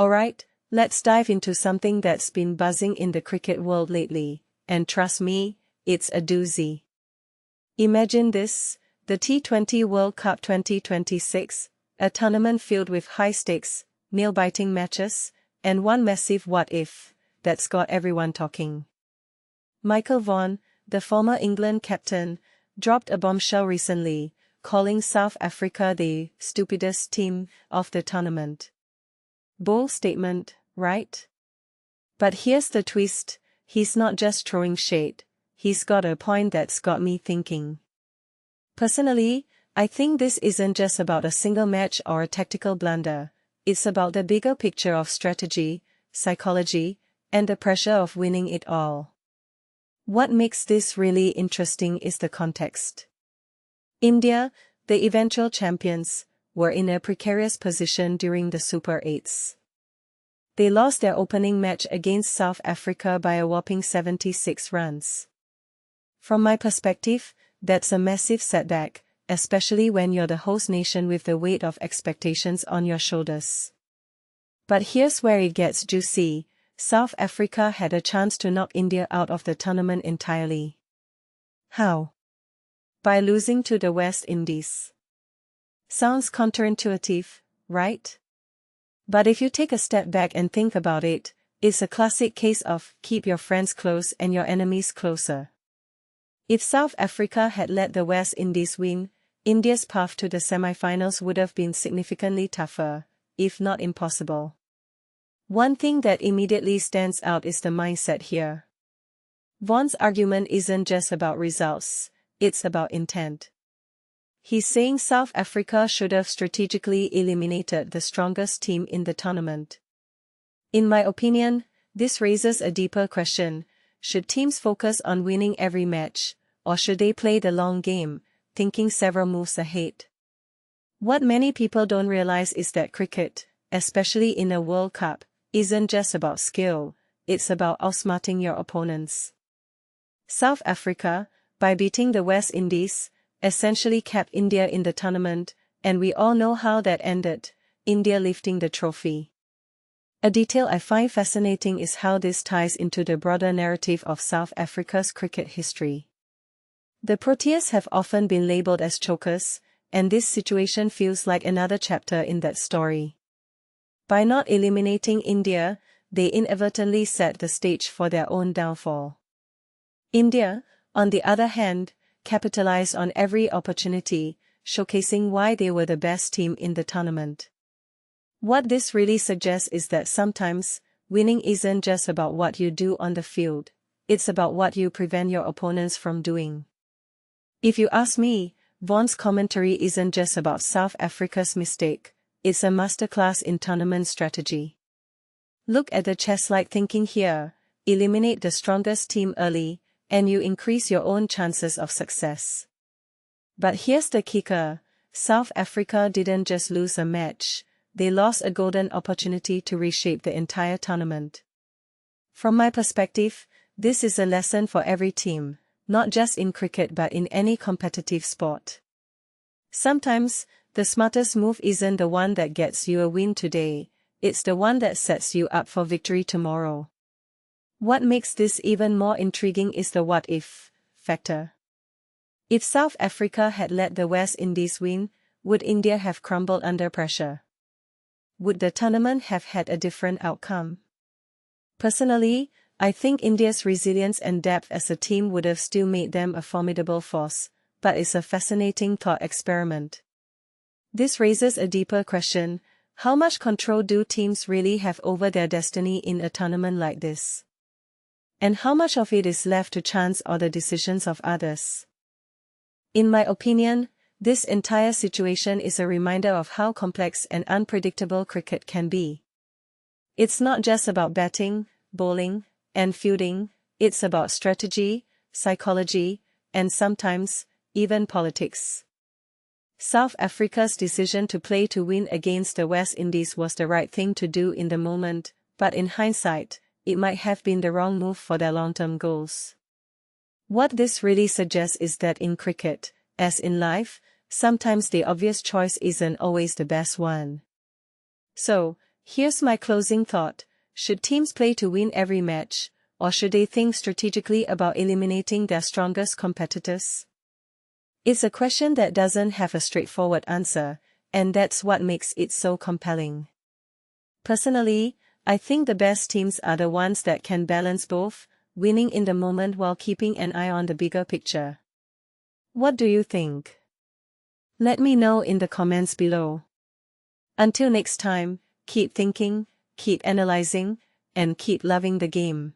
Alright, let's dive into something that's been buzzing in the cricket world lately, and trust me, it's a doozy. Imagine this, the T20 World Cup 2026, a tournament filled with high-stakes, nail-biting matches, and one massive what-if that's got everyone talking. Michael Vaughan, the former England captain, dropped a bombshell recently, calling South Africa the stupidest team of the tournament. Bold statement, right? But here's the twist, he's not just throwing shade, he's got a point that's got me thinking. Personally, I think this isn't just about a single match or a tactical blunder, it's about the bigger picture of strategy, psychology, and the pressure of winning it all. What makes this really interesting is the context. India, the eventual champions, were in a precarious position during the Super 8s. They lost their opening match against South Africa by a whopping 76 runs. From my perspective, that's a massive setback, especially when you're the host nation with the weight of expectations on your shoulders. But here's where it gets juicy, South Africa had a chance to knock India out of the tournament entirely. How? By losing to the West Indies. Sounds counterintuitive, right? But if you take a step back and think about it, it's a classic case of keep your friends close and your enemies closer. If South Africa had let the West Indies win, India's path to the semi-finals would have been significantly tougher, if not impossible. One thing that immediately stands out is the mindset here. Vaughan's argument isn't just about results, it's about intent. He's saying South Africa should have strategically eliminated the strongest team in the tournament. In my opinion, this raises a deeper question, should teams focus on winning every match, or should they play the long game, thinking several moves ahead? What many people don't realize is that cricket, especially in a World Cup, isn't just about skill, it's about outsmarting your opponents. South Africa, by beating the West Indies, essentially kept India in the tournament, and we all know how that ended, India lifting the trophy. A detail I find fascinating is how this ties into the broader narrative of South Africa's cricket history. The Proteas have often been labelled as chokers, and this situation feels like another chapter in that story. By not eliminating India, they inadvertently set the stage for their own downfall. India, on the other hand, capitalized on every opportunity, showcasing why they were the best team in the tournament. What this really suggests is that sometimes, winning isn't just about what you do on the field, it's about what you prevent your opponents from doing. If you ask me, Vaughan's commentary isn't just about South Africa's mistake, it's a masterclass in tournament strategy. Look at the chess-like thinking here, eliminate the strongest team early, and you increase your own chances of success. But here's the kicker, South Africa didn't just lose a match, they lost a golden opportunity to reshape the entire tournament. From my perspective, this is a lesson for every team, not just in cricket but in any competitive sport. Sometimes, the smartest move isn't the one that gets you a win today, it's the one that sets you up for victory tomorrow. What makes this even more intriguing is the what-if factor. If South Africa had let the West Indies win, would India have crumbled under pressure? Would the tournament have had a different outcome? Personally, I think India's resilience and depth as a team would have still made them a formidable force, but it's a fascinating thought experiment. This raises a deeper question, how much control do teams really have over their destiny in a tournament like this? And how much of it is left to chance or the decisions of others? In my opinion, this entire situation is a reminder of how complex and unpredictable cricket can be. It's not just about batting, bowling, and fielding, it's about strategy, psychology, and sometimes, even politics. South Africa's decision to play to win against the West Indies was the right thing to do in the moment, but in hindsight, it might have been the wrong move for their long-term goals. What this really suggests is that in cricket, as in life, sometimes the obvious choice isn't always the best one. So, Here's my closing thought. Should teams play to win every match, or should they think strategically about eliminating their strongest competitors? It's a question that doesn't have a straightforward answer, and that's what makes it so compelling. Personally, I think the best teams are the ones that can balance both, winning in the moment while keeping an eye on the bigger picture. What do you think? Let me know in the comments below. Until next time, keep thinking, keep analyzing, and keep loving the game.